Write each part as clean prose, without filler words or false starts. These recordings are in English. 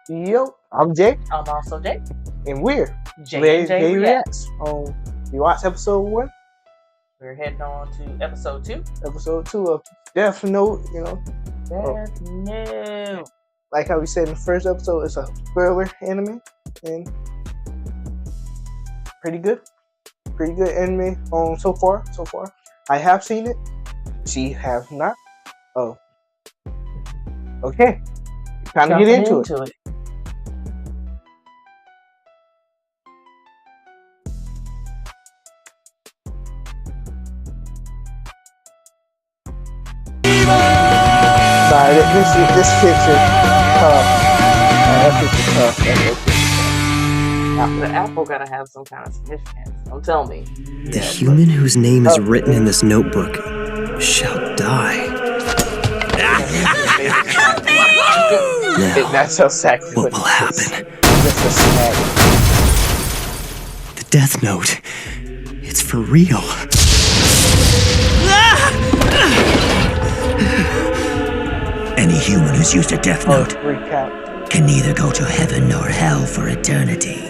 Yo, I'm Jay, I'm also Jay. and we're J&J Reacts. You watched episode 1, We're heading on to episode 2. episode 2 of Death Note. Death Note. Like how we said in the first episode, it's a thriller anime, and pretty good anime. So far, I have seen it. She has not. Oh, okay. Time to get into it. Sorry, this picture tough. That picture tough. The apple gotta have some kind of significance. Don't tell me. The human whose name is written in this notebook shall die. Now, That's so sexy. what will happen? Just a snack. The Death Note. It's for real. Any human who's used a Death Note Recap. can neither go to heaven nor hell for eternity.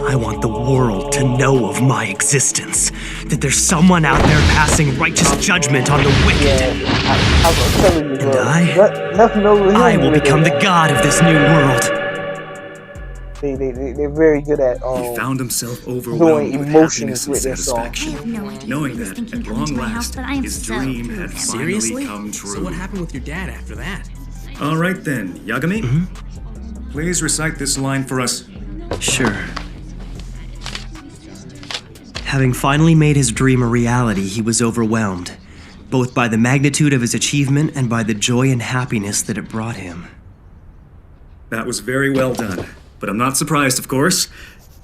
I want the world to know of my existence. That there's someone out there passing righteous judgment on the wicked. I was telling you, And I will become the god of this new world. They're very good at He found himself overwhelmed with emotions happiness and with their song. satisfaction, no idea knowing what he was that thinking at coming long to my house, last but I am his so dream had approved. finally Seriously? come true. So what happened with your dad after that? All right then, Yagami, please recite this line for us. Sure. Having finally made his dream a reality, he was overwhelmed, both by the magnitude of his achievement and by the joy and happiness that it brought him. That was very well done, but I'm not surprised, of course.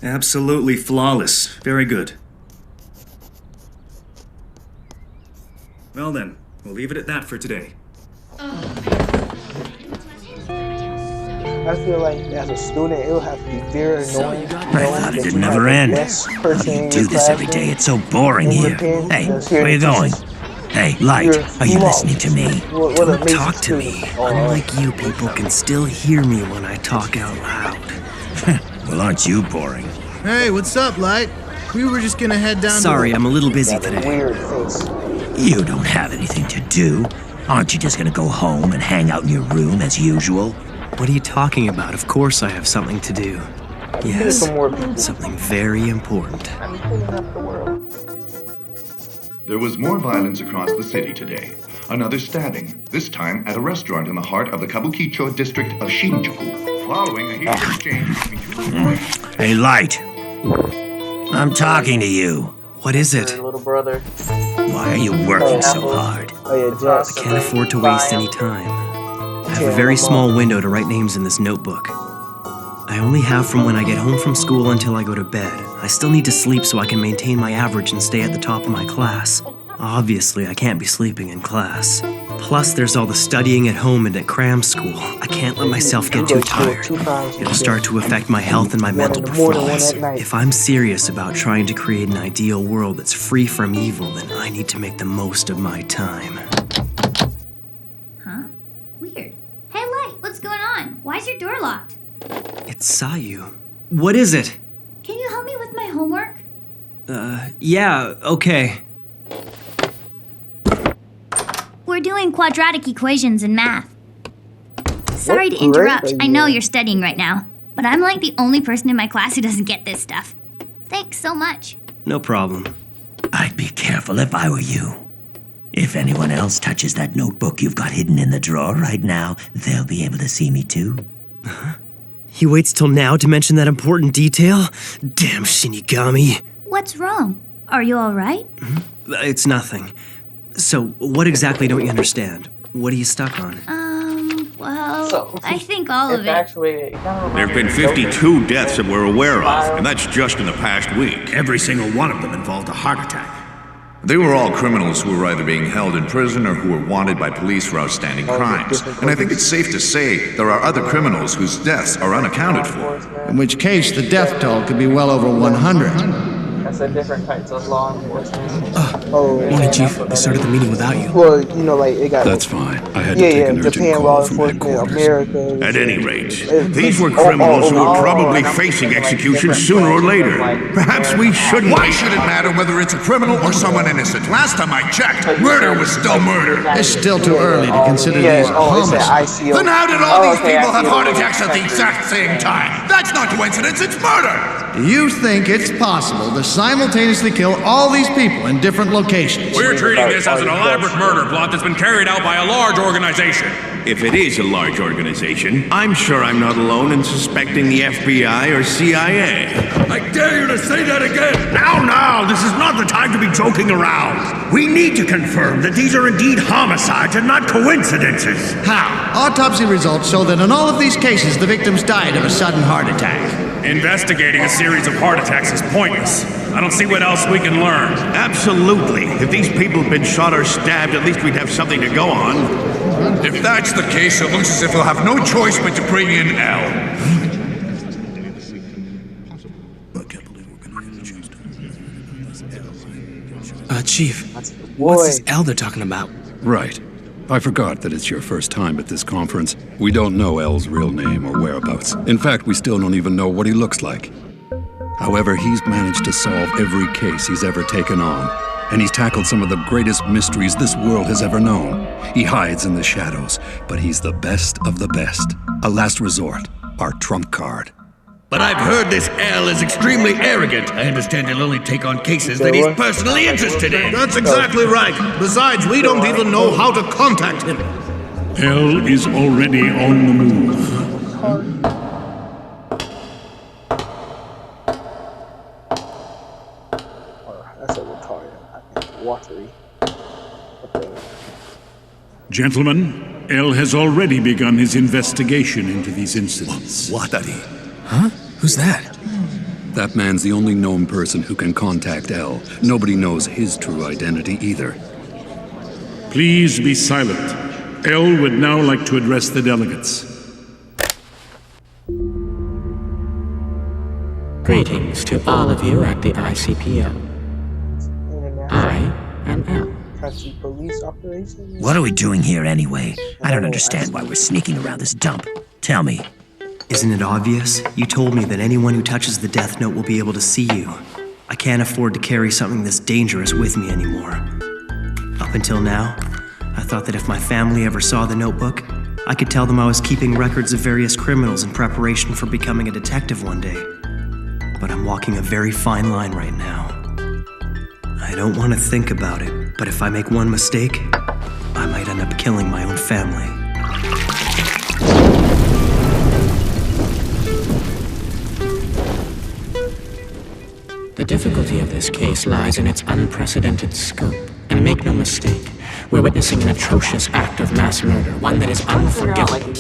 Absolutely flawless. Very good. Well then, we'll leave it at that for today. I feel like as a student, it'll have to be very annoying. I thought it would never end. You do this every day, it's so boring here. Hey, where are you going? Hey, Light, are you listening to me? Don't talk to me. Unlike you, people can still hear me when I talk out loud. Well, aren't you boring? Hey, what's up, Light? We were just gonna head down Sorry, I'm a little busy today. Weird face. You don't have anything to do. Aren't you just gonna go home and hang out in your room as usual? What are you talking about? Of course I have something to do. Yes, Some more people. something very important. I'm cleaning up the world. There was more violence across the city today. Another stabbing, this time at a restaurant in the heart of the Kabukicho district of Shinjuku, following a heated exchange between two employees. Hey, Light. I'm talking to you. What is Your it? little brother. Why are you working so hard? Oh yeah, Jess. I can't afford to waste any time. I have a very small window to write names in this notebook. I only have from when I get home from school until I go to bed. I still need to sleep so I can maintain my average and stay at the top of my class. Obviously, I can't be sleeping in class. Plus, there's all the studying at home and at cram school. I can't let myself get too tired. It'll start to affect my health and my mental performance. If I'm serious about trying to create an ideal world that's free from evil, then I need to make the most of my time. Huh? Weird. Hey, Light, what's going on? Why's your door locked? It's Sayu. What is it? Can you help me with my homework? Yeah, okay. We're doing quadratic equations in math. Sorry to What interrupt. grade are I you know in? you're studying right now, but I'm like the only person in my class who doesn't get this stuff. Thanks so much. No problem. I'd be careful if I were you. If anyone else touches that notebook you've got hidden in the drawer right now, they'll be able to see me too. He waits till now to mention that important detail? Damn Shinigami. What's wrong? Are you all right? It's nothing. So, what exactly don't you understand? What are you stuck on? Well, So, I think all of It's it. actually, it kind of There have been 52 deaths that we're aware of, and that's just in the past week. Every single one of them involved a heart attack. They were all criminals who were either being held in prison or who were wanted by police for outstanding crimes. And I think it's safe to say there are other criminals whose deaths are unaccounted for. In which case, the death toll could be well over 100. That's a different types of law enforcement. Oh, Morning, Chief. I started the meeting without you. well, you know, like it got. That's fine. I had to take an urgent Japan call law from enforcement, headquarters. America. At any rate, these were criminals who were probably facing execution sooner or later. Perhaps we shouldn't. Why should it matter whether it's a criminal or someone innocent? Last time I checked, murder was still murder. It's still too early to consider these homicides. Then how did all these people have heart attacks at the exact same time? That's not coincidence, it's murder! You think it's possible to simultaneously kill all these people in different locations? We're treating this as an elaborate murder plot that's been carried out by a large organization. If it is a large organization, I'm sure I'm not alone in suspecting the FBI or CIA. I dare you to say that again! Now, this is not the time to be joking around. We need to confirm that these are indeed homicides and not coincidences. How? Autopsy results show that in all of these cases, the victims died of a sudden heart attack. Investigating a series of heart attacks is pointless. I don't see what else we can learn. Absolutely. If these people had been shot or stabbed, at least we'd have something to go on. If that's the case, it looks as if we'll have no choice but to bring in L. Chief, what's this L they're talking about? Right. I forgot that it's your first time at this conference. We don't know L's real name or whereabouts. In fact, we still don't even know what he looks like. However, he's managed to solve every case he's ever taken on. And he's tackled some of the greatest mysteries this world has ever known. He hides in the shadows, but he's the best of the best. A last resort, our trump card. But I've heard this L is extremely arrogant. I understand he'll only take on cases that he's personally interested in. That's exactly right. Besides, we don't even know how to contact him. L is already on the move. That's a retarded. Watery. Gentlemen, L has already begun his investigation into these incidents. Watari. Huh? Who's that? That man's the only known person who can contact L. Nobody knows his true identity either. Please be silent. L would now like to address the delegates. Greetings to all of you at the ICPO. I am L. Police operations? What are we doing here anyway? I don't understand why we're sneaking around this dump. Tell me. Isn't it obvious? You told me that anyone who touches the Death Note will be able to see you. I can't afford to carry something this dangerous with me anymore. Up until now, I thought that if my family ever saw the notebook, I could tell them I was keeping records of various criminals in preparation for becoming a detective one day. But I'm walking a very fine line right now. I don't want to think about it, but if I make one mistake, I might end up killing my own family. The difficulty of this case lies in its unprecedented scope. And make no mistake, we're witnessing an atrocious act of mass murder, one that is unforgivable.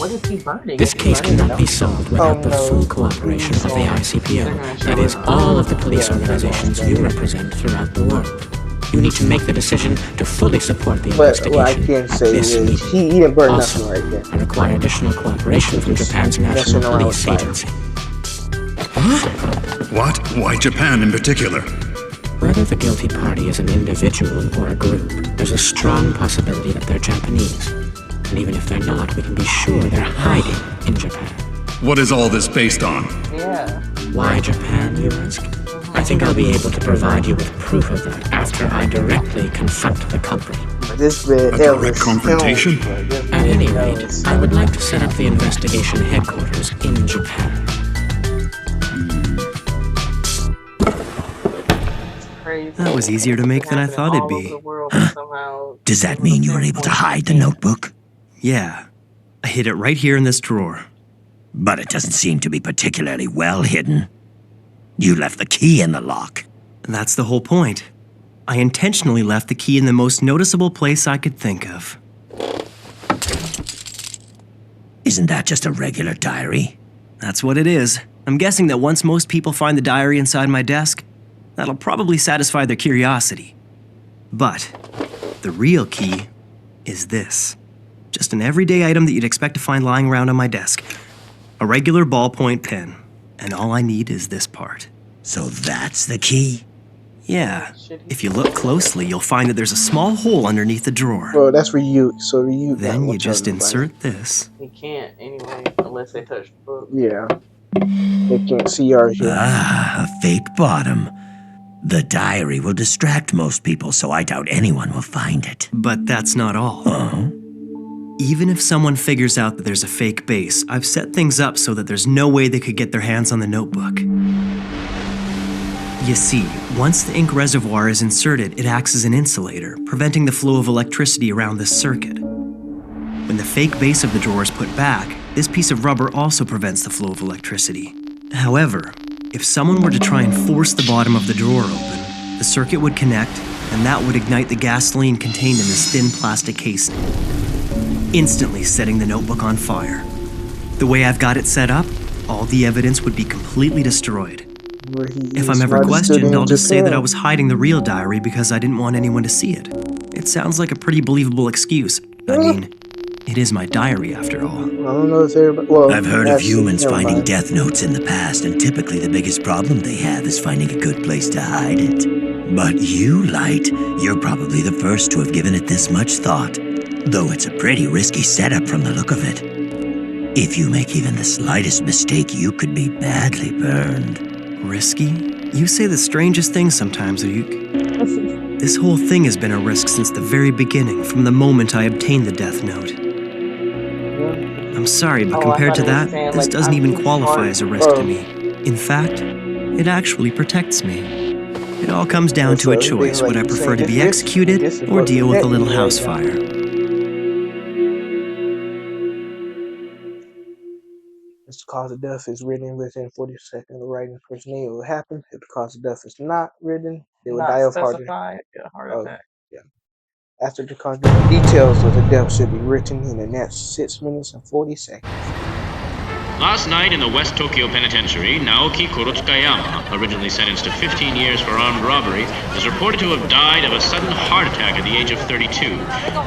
This case cannot be solved without the full cooperation of the ICPO, that is, all of the police organizations you represent throughout the world. You need to make the decision to fully support the investigation. What I can say is, he didn't burn also, nothing right there. I require additional cooperation from Japan's National Police Agency. What? Why Japan in particular? Whether the guilty party is an individual or a group, there's a strong possibility that they're Japanese. And even if they're not, we can be sure they're hiding in Japan. What is all this based on? Yeah. Why Japan, you ask? I think I'll be able to provide you with proof of that after I directly confront the culprit. A direct confrontation? At any rate, I would like to set up the investigation headquarters in Japan. That was easier to make than I thought it'd be. Does that mean you were able to hide the notebook? Yeah. I hid it right here in this drawer. But it doesn't seem to be particularly well hidden. You left the key in the lock. That's the whole point. I intentionally left the key in the most noticeable place I could think of. Isn't that just a regular diary? That's what it is. I'm guessing that once most people find the diary inside my desk, that'll probably satisfy their curiosity. But the real key is this. Just an everyday item that you'd expect to find lying around on my desk. A regular ballpoint pen. And all I need is this part. So that's the key? Yeah, if you look closely, you'll find that there's a small hole underneath the drawer. Well, that's Ryuk, so Ryuk. Then you just insert this. He can't anyway, unless they touch the book. Yeah. They can't see ours here. Ah, a fake bottom. The diary will distract most people, so I doubt anyone will find it. But that's not all. Oh? Even if someone figures out that there's a fake base, I've set things up so that there's no way they could get their hands on the notebook. You see, once the ink reservoir is inserted, it acts as an insulator, preventing the flow of electricity around this circuit. When the fake base of the drawer is put back, this piece of rubber also prevents the flow of electricity. However, if someone were to try and force the bottom of the drawer open, the circuit would connect, and that would ignite the gasoline contained in this thin plastic casing, instantly setting the notebook on fire. The way I've got it set up, all the evidence would be completely destroyed. If I'm ever questioned, I'll just say that I was hiding the real diary because I didn't want anyone to see it. It sounds like a pretty believable excuse. I mean, it is my diary after all. I don't know if everybody. Well, I've heard of humans finding death notes in the past, and typically the biggest problem they have is finding a good place to hide it. But you, Light, you're probably the first to have given it this much thought, though it's a pretty risky setup from the look of it. If you make even the slightest mistake, you could be badly burned. Risky? You say the strangest things sometimes, Ryuk. This whole thing has been a risk since the very beginning, from the moment I obtained the death note. I'm sorry, but compared to that, this doesn't even qualify as a risk to me. In fact, it actually protects me. It all comes down to a choice. Would I prefer to be executed or deal with a little house fire? If the cause of death is written within 40 seconds of writing the first name, it will happen. If the cause of death is not written, they will die of heart attack. Yeah. After the cause of death, details of the death should be written in the next 6 minutes and 40 seconds. Last night in the West Tokyo Penitentiary, Naoki Kurotsukayama, originally sentenced to 15 years for armed robbery, is reported to have died of a sudden heart attack at the age of 32.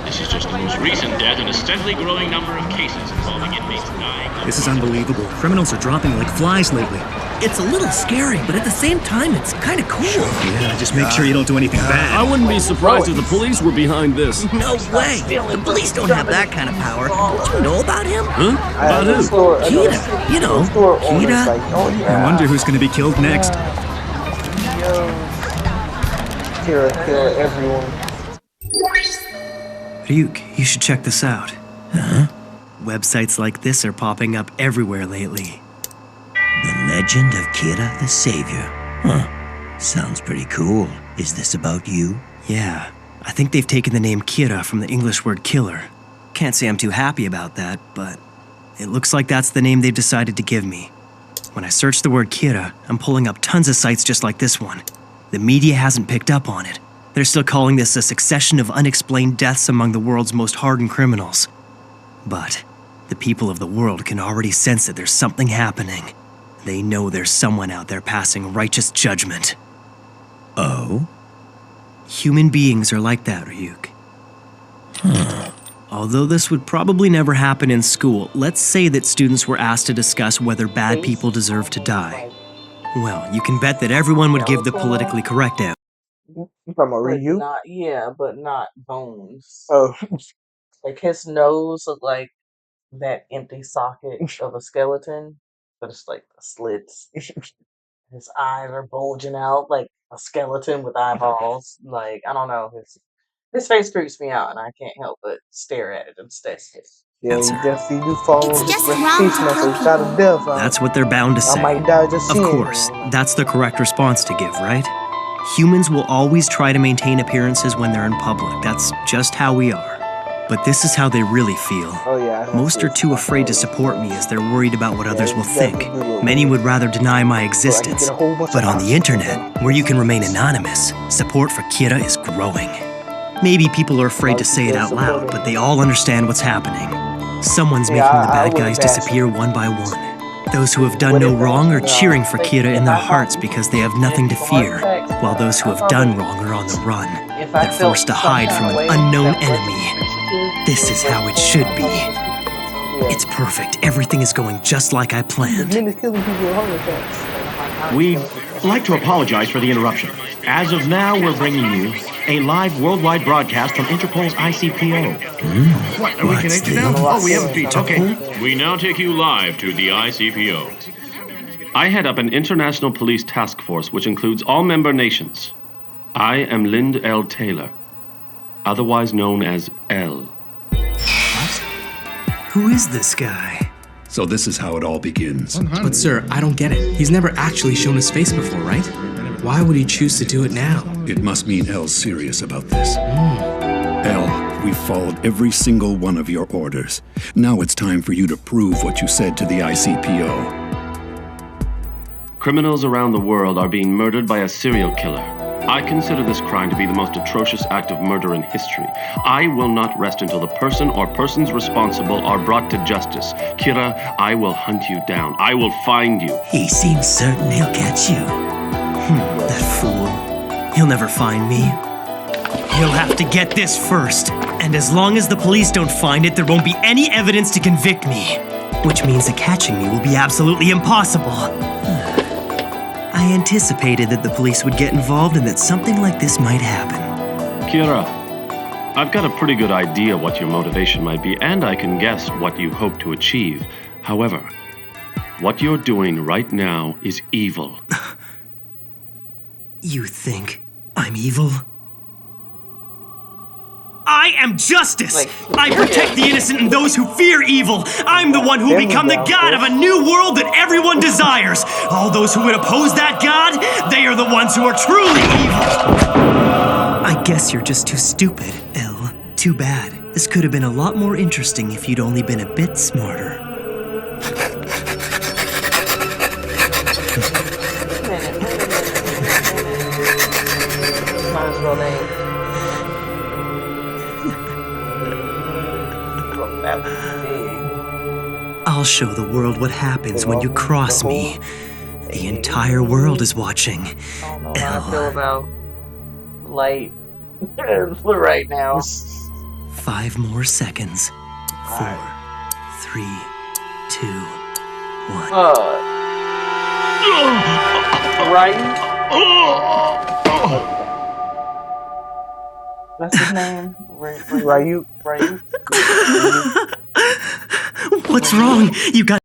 This is just the most recent death in a steadily growing number of cases involving inmates dying. This is unbelievable. Criminals are dropping like flies lately. It's a little scary, but at the same time, it's kind of cool. Yeah, just make sure you don't do anything bad. I wouldn't be surprised if the police were behind this. No way. The police don't have that kind of power. Don't you know about him? Huh? About who? Kita. You know, Kita. I wonder who's going to be killed next. Kill everyone. Ryuk, you should check this out. Huh? Websites like this are popping up everywhere lately. The Legend of Kira the Savior. Huh. Sounds pretty cool. Is this about you? Yeah. I think they've taken the name Kira from the English word killer. Can't say I'm too happy about that, but it looks like that's the name they've decided to give me. When I search the word Kira, I'm pulling up tons of sites just like this one. The media hasn't picked up on it. They're still calling this a succession of unexplained deaths among the world's most hardened criminals. But the people of the world can already sense that there's something happening. They know there's someone out there passing righteous judgment. Oh? Human beings are like that, Ryuk. Although this would probably never happen in school, let's say that students were asked to discuss whether bad people deserve to die. Well, you can bet that everyone would give the politically correct answer. You talking about Ryuk? Yeah, but not Bones. Oh. Like his nose looked like that empty socket of a skeleton, but it's like the slits. His eyes are bulging out like a skeleton with eyeballs. Like, I don't know. His face creeps me out, and I can't help but stare at it and stare. Yeah, you definitely do follow his of death. That's what they're bound to say. I might die just seeing Of course, that's the correct response to give, right? Humans will always try to maintain appearances when they're in public. That's just how we are. But this is how they really feel. Oh, yeah, most are too afraid to support me as they're worried about what others will think. Many would rather deny my existence. But on the internet, where you can remain anonymous, support for Kira is growing. Maybe people are afraid to say it out loud, but they all understand what's happening. Someone's making the bad guys disappear one by one. Those who have done no wrong are cheering for Kira in their hearts because they have nothing to fear, while those who have done wrong are on the run. They're forced to hide from an unknown enemy. This is how it should be. It's perfect. Everything is going just like I planned. We'd like to apologize for the interruption. As of now, we're bringing you a live worldwide broadcast from Interpol's ICPO. What, are we connected now? Oh, we have a feed. Okay. We now take you live to the ICPO. I head up an international police task force which includes all member nations. I am Lind L. Taylor, otherwise known as L. Who is this guy? So this is how it all begins. But sir, I don't get it. He's never actually shown his face before, right? Why would he choose to do it now? It must mean El's serious about this. El, we followed every single one of your orders. Now it's time for you to prove what you said to the ICPO. Criminals around the world are being murdered by a serial killer. I consider this crime to be the most atrocious act of murder in history. I will not rest until the person or persons responsible are brought to justice. Kira, I will hunt you down. I will find you. He seems certain he'll catch you. That fool. He'll never find me. He'll have to get this first. And as long as the police don't find it, there won't be any evidence to convict me. Which means that catching me will be absolutely impossible. I anticipated that the police would get involved and that something like this might happen. Kira, I've got a pretty good idea what your motivation might be, and I can guess what you hope to achieve. However, what you're doing right now is evil. You think I'm evil? I am justice! I protect the innocent and those who fear evil! I'm the one who will become the god of a new world that everyone desires! All those who would oppose that god, they are the ones who are truly evil! I guess you're just too stupid, El. Too bad. This could have been a lot more interesting if you'd only been a bit smarter. Not his real name. I'll show the world what happens when you cross me. The entire world is watching. I don't know how I feel about light right now. 5 more seconds. 4, 3, 2, 1. Right? That's his name? Ryu. What's wrong? You got.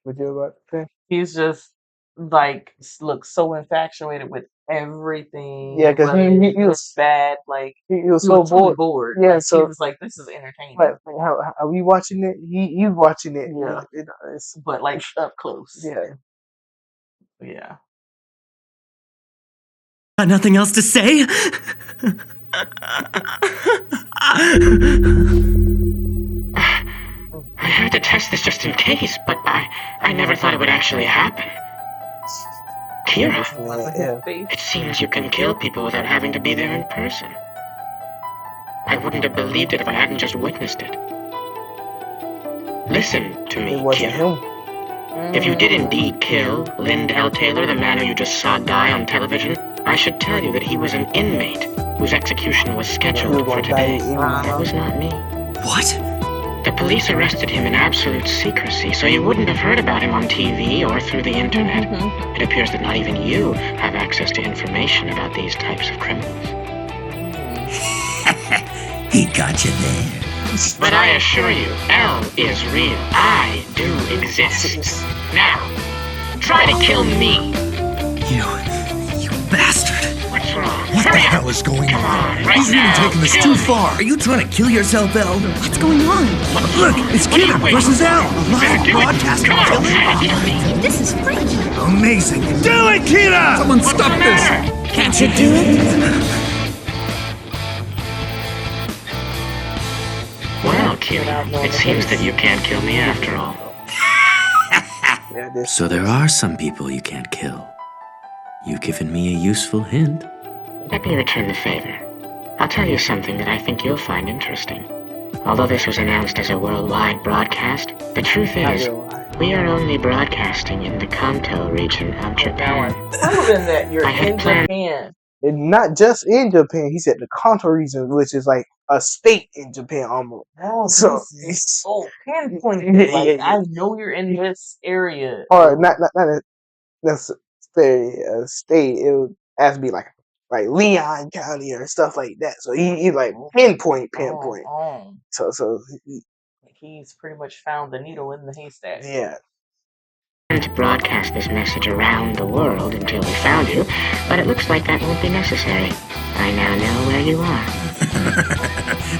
What you about to say? He's just like looks so infatuated with everything. Yeah, because he was bad. Like he was so totally bored. bored. Yeah, Like, so he was like, "This is entertaining." But how are we watching it? He's watching it. Yeah. But like up close. Yeah. Yeah. Got nothing else to say? I had to test this just in case, but I never thought it would actually happen. Kira, it seems you can kill people without having to be there in person. I wouldn't have believed it if I hadn't just witnessed it. Listen to me, Kira. If you did indeed kill Lind L. Taylor, the man who you just saw die on television, I should tell you that he was an inmate whose execution was scheduled for today. It was not me. What? The police arrested him in absolute secrecy, so you wouldn't have heard about him on TV or through the internet. It appears that not even you have access to information about these types of criminals. He got you there. But I assure you, L is real. I do exist. Now, try to kill me. You bastard. What's wrong? What the hell is going on? Right He's really now, taking this kill too me. far. Are you trying to kill yourself, El? What's going on? Look, it's What are you Kira waiting versus for? El. You better Live do it. broadcast Come and on, killing. try to kill me. This is freaky. Amazing. Do it, Kira! Someone What's stop the this. matter? Can't you do it? Well, Kira, it seems that you can't kill me after all. So there are some people you can't kill. You've given me a useful hint. Let me return the favor. I'll tell you something that I think you'll find interesting. Although this was announced as a worldwide broadcast, the truth is, we are only broadcasting in the Kanto region of Japan. Proven that you're I had in planned- Japan. And not just in Japan. He said the Kanto region, which is like a state in Japan almost. Oh, So this is it's so pinpointed. Yeah, Like yeah, yeah. I know you're in this area. or not that's state, it would have to be like Leon County or stuff like that. So he like pinpoint. So he's pretty much found the needle in the haystack. Yeah. To broadcast this message around the world until we found you, but it looks like that won't be necessary. I now know where you are.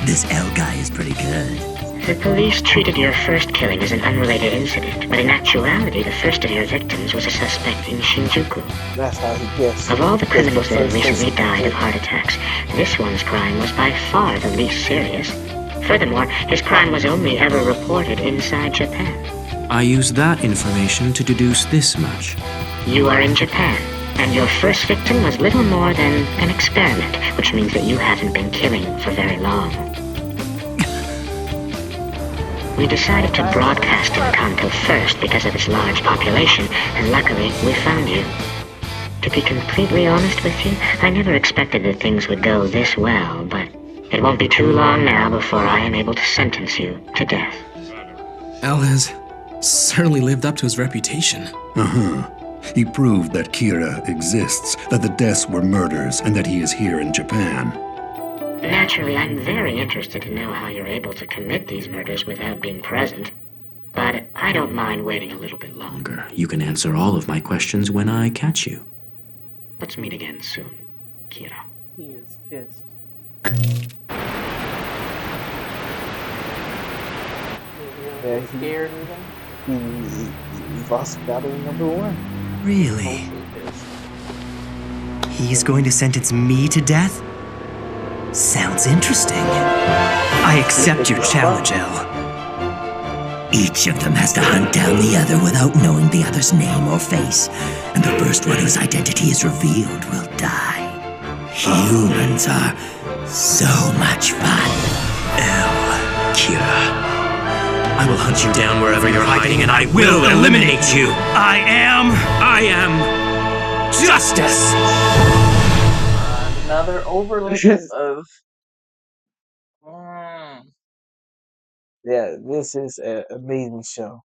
This L guy is pretty good. The police treated your first killing as an unrelated incident, but in actuality, the first of your victims was a suspect in Shinjuku. That's how he guessed. Of all the criminals that have recently died of heart attacks, this one's crime was by far the least serious. Furthermore, his crime was only ever reported inside Japan. I use that information to deduce this much. You are in Japan, and your first victim was little more than an experiment, which means that you haven't been killing for very long. We decided to broadcast in Kanto first because of its large population, and luckily, we found you. To be completely honest with you, I never expected that things would go this well, but it won't be too long now before I am able to sentence you to death. L has certainly lived up to his reputation. He proved that Kira exists, that the deaths were murders, and that he is here in Japan. Naturally, I'm very interested to know how you're able to commit these murders without being present. But I don't mind waiting a little bit longer. You can answer all of my questions when I catch you. Let's meet again soon, Kira. He is pissed. Yeah, scared of them? He lost battle number 1. Really? He's going to sentence me to death? Sounds interesting. I accept your challenge, L. Each of them has to hunt down the other without knowing the other's name or face, and the first one whose identity is revealed will die. Humans are so much fun. L. Kira. I will hunt you down wherever you're hiding, and I will eliminate you. I am justice. Another overlooking of. Yeah, this is an amazing show.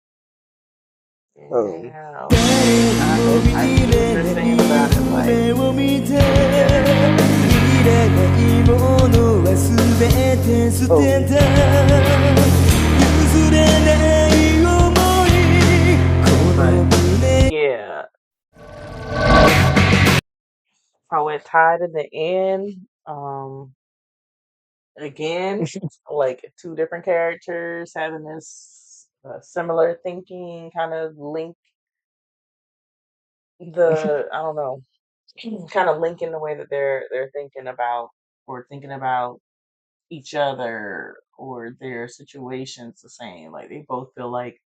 Yeah. I see what you're saying about it, yeah. How it tied in the end. Again, like 2 different characters having this similar thinking kind of link. I don't know, kind of linking the way that they're thinking about each other or their situations the same. Like they both feel like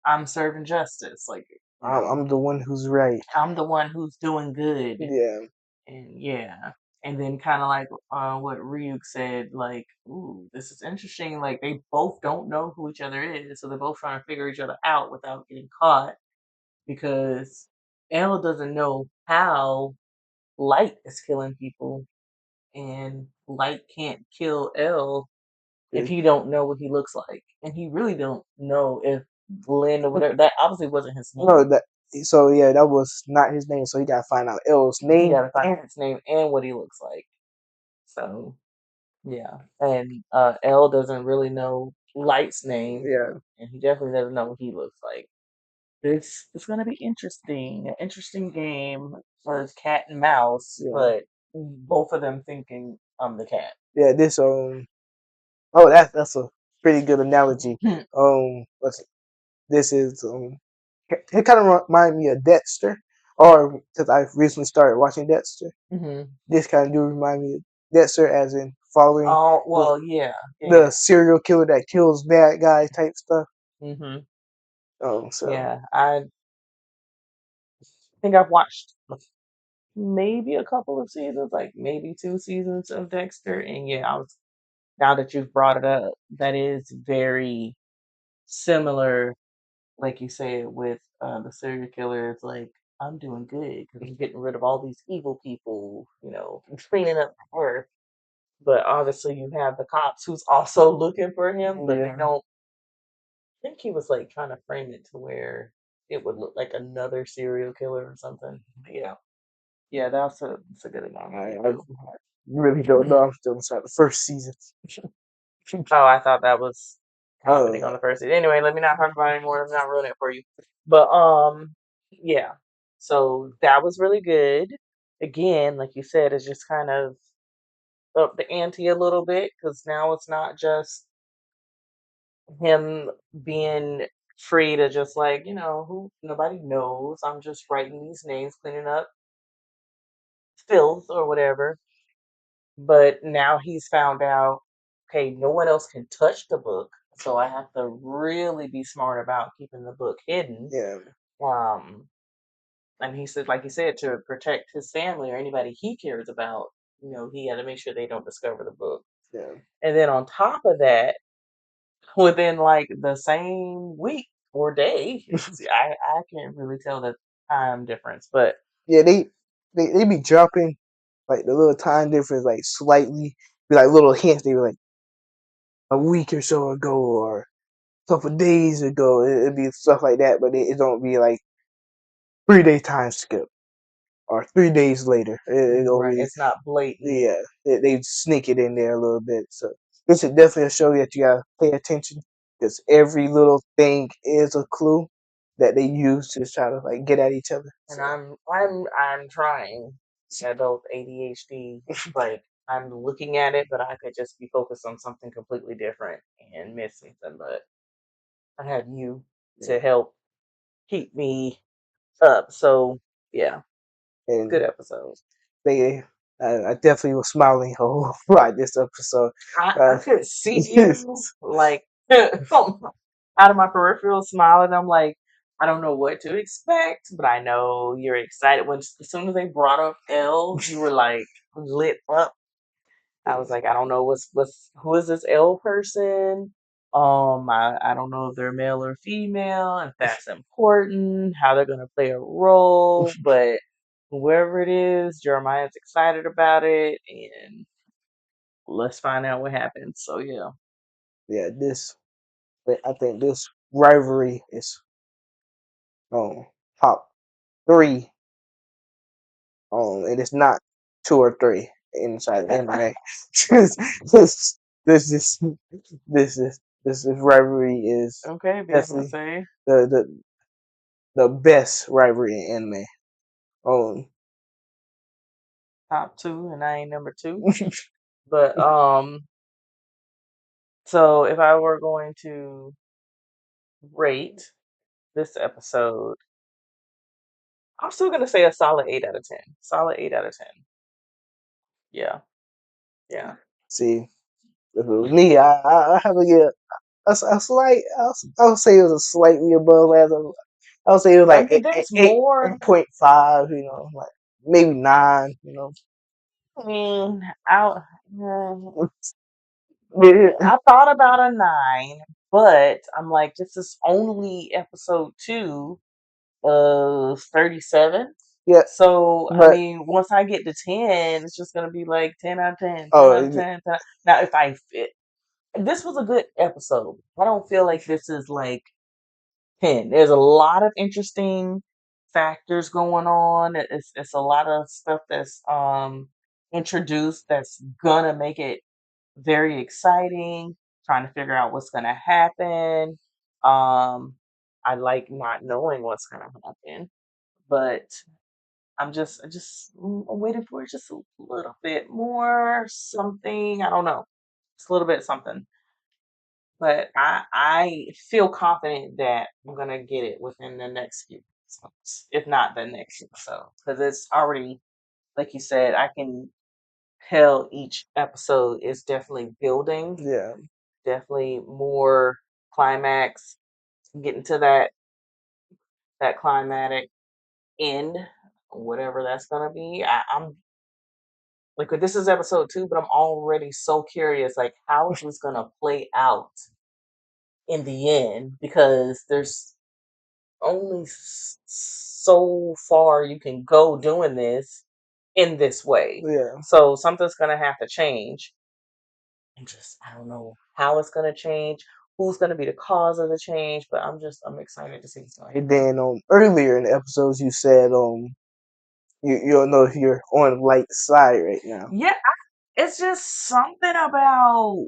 I'm serving justice. Like I'm the one who's right. I'm the one who's doing good. Yeah. And yeah. And then kind of like what Ryuk said, like, ooh, this is interesting. Like they both don't know who each other is, so they're both trying to figure each other out without getting caught. Because L doesn't know how Light is killing people, and Light can't kill L if he don't know what he looks like, and he really don't know if Lin or whatever. That obviously wasn't his name. No, that was not his name. So he gotta find out L's name. He gotta find out his name and what he looks like. So yeah, and L doesn't really know Light's name. Yeah, and he definitely doesn't know what he looks like. It's gonna be interesting. An interesting game for cat and mouse, but both of them thinking I'm the cat. Yeah, this that's a pretty good analogy. This is it kind of reminds me of Dexter, or because I recently started watching Dexter. This kind of do remind me of Dexter, as in following. Oh well, the serial killer that kills bad guys type stuff. So yeah, I think I've watched maybe a couple of seasons, like maybe 2 seasons of Dexter, and yeah, now that you've brought it up, that is very similar, like you said, with the serial killer. It's like I'm doing good because I'm getting rid of all these evil people, cleaning up the earth. But obviously, you have the cops who's also looking for him, but they don't. I think he was like trying to frame it to where it would look like another serial killer or something. Yeah, that's a good amount. I really don't know. I'm still inside the first season. Oh, I thought that was happening on the first season. Anyway, let me not talk about it anymore. Let me not ruin it for you. But yeah. So that was really good. Again, like you said, it's just kind of up the ante a little bit because now it's not just him being free to just like, who nobody knows. I'm just writing these names, cleaning up filth or whatever. But now he's found out, okay, no one else can touch the book, so I have to really be smart about keeping the book hidden. Yeah. And he said, like he said, to protect his family or anybody he cares about, he had to make sure they don't discover the book. Yeah. And then on top of that, within like the same week or day, I can't really tell the time difference, but Yeah, they be dropping like the little time difference like slightly, be like little hints. They were like a week or so ago or a couple days ago. It'd be stuff like that, but it don't be like 3 day time skip or 3 days later. It don't right, be, it's not blatant. yeah, they sneak it in there a little bit. So this is definitely a show that you gotta pay attention because every little thing is a clue that they use to try to like get at each other. And I'm trying. Adult ADHD, like I'm looking at it, but I could just be focused on something completely different and miss something. But I have you to help keep me up. So yeah, And good episode. I definitely was smiling a whole lot this episode. I could see you like out of my peripheral smiling. I'm like, I don't know what to expect, but I know you're excited. When as soon as they brought up L, you were like lit up. I was like, I don't know who is this L person? I don't know if they're male or female, if that's important, how they're gonna play a role, but whoever it is, Jeremiah's excited about it, and let's find out what happens. So yeah. Yeah, I think this rivalry is top 3. And it's not 2 or 3 inside the anime. This rivalry is Okay, definitely say the best rivalry in anime. Top 2, and I ain't number 2. But so if I were going to rate this episode, I'm still gonna say a solid 8 out of 10. Solid 8 out of 10. Yeah. Yeah. See, if it was me, I have to get a slight. I'll say it was a slightly above as I'll say it was like there's 8.5. Like maybe 9. I mean, I thought about a 9, but I'm like, this is only episode 2 of 37. Yeah. So I mean, once I get to 10, it's just gonna be like 10 out of 10. 10 Oh, out of 10. Now, if I fit, this was a good episode. I don't feel like this is like 10. There's a lot of interesting factors going on. It's a lot of stuff that's introduced that's gonna make it very exciting. Trying to figure out what's gonna happen. I like not knowing what's gonna happen, but I'm waiting for just a little bit more something. I don't know, just a little bit something. But I feel confident that I'm gonna get it within the next few episodes, if not the next episode, because it's already, like you said, I can tell each episode is definitely building. Yeah, definitely more climax, getting to that climatic end, whatever that's gonna be. I'm like, this is episode 2, but I'm already so curious, like, how is this gonna play out in the end? Because there's only so far you can go doing this in this way. Yeah. So something's gonna have to change. I don't know how it's gonna change, who's going to be the cause of the change. But I'm excited to see what's going And then earlier in the episodes, you said you don't know if you're on Light's side right now. Yeah, it's just something about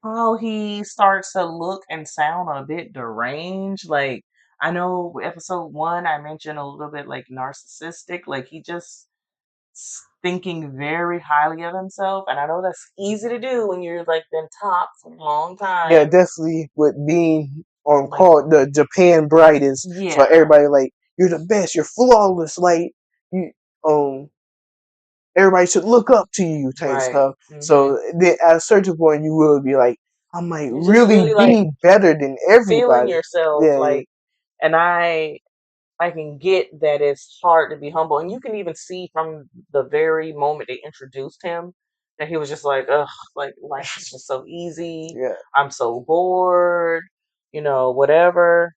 how he starts to look and sound a bit deranged. Like, I know episode 1, I mentioned a little bit like narcissistic. Like, he just thinking very highly of himself. And I know that's easy to do when you're like been top for a long time. Yeah, definitely with being on called the Japan brightest. So Yeah. everybody like, you're the best, you're flawless, like you everybody should look up to you type Right. stuff. So then at a certain point you will be like, I might You just really really like be better than feeling everybody. yourself Yeah, like, and I can get that it's hard to be humble. And you can even see from the very moment they introduced him that he was just like, ugh, like life is just so easy. yeah. I'm so bored, whatever.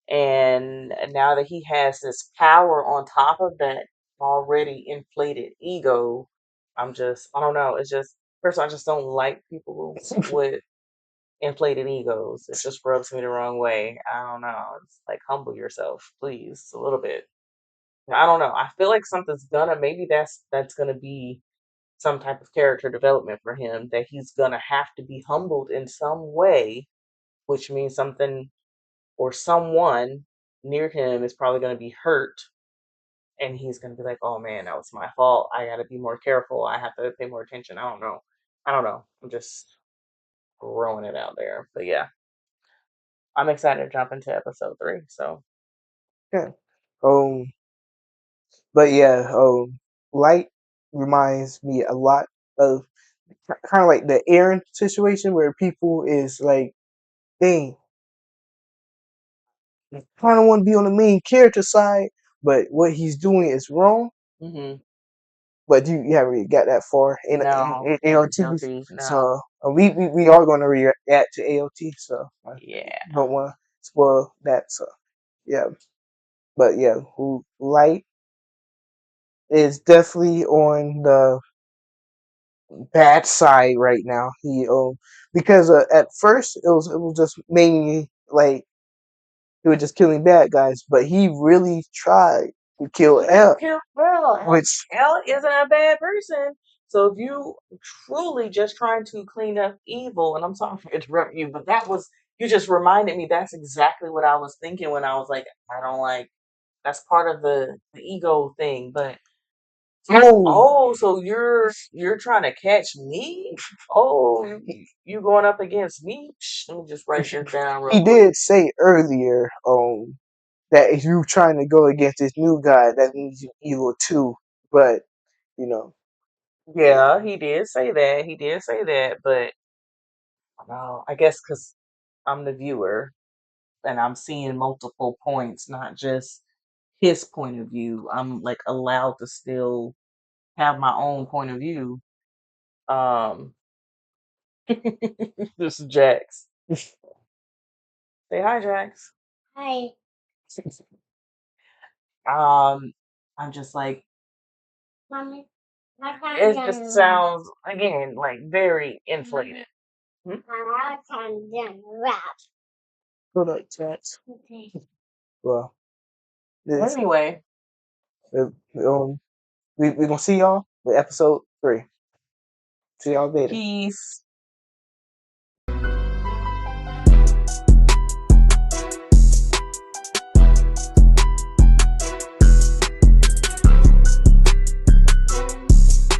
And now that he has this power on top of that already inflated ego, I don't know. It's just, first of all, I just don't like people with inflated egos. It just rubs me the wrong way. I don't know. It's like, humble yourself, please, a little bit. I don't know. I feel like maybe that's gonna be some type of character development for him, that he's gonna have to be humbled in some way, which means something or someone near him is probably gonna be hurt, and he's gonna be like, "Oh man, that was my fault. I gotta be more careful. I have to pay more attention." I don't know. I'm just throwing it out there, but yeah. I'm excited to jump into episode 3. So Yeah. But yeah, Light reminds me a lot of kind of like the Aaron situation where people is like, dang, I kind of want to be on the main character side, but what he's doing is wrong. hmm But you haven't really got that far in no, AOT. guilty. No. So we are going to react to AOT. So I Yeah. don't want to spoil that. So yeah, but yeah, Light is definitely on the bad side right now. He because at first it was just mainly like he was just killing bad guys, but he really tried to kill L, which L isn't a bad person. So if you truly just trying to clean up evil, and I'm sorry for interrupting you, but you just reminded me that's exactly what I was thinking when I was like, I don't like, that's part of the ego thing. But so you're trying to catch me? Oh, you going up against me? Let me just write this down real he quick. did say earlier that if you're trying to go against this new guy, that means you're evil too. But you know, Yeah, he did say that, but I guess because I'm the viewer and I'm seeing multiple points, not just his point of view. I'm like allowed to still have my own point of view. This is Jax. Say hi, Jax. Hi. I'm just like, Mommy, it just sounds again like very inflated. hold up, Jax. Okay. Well, Anyway, we gonna see y'all with episode 3. See y'all later. Peace.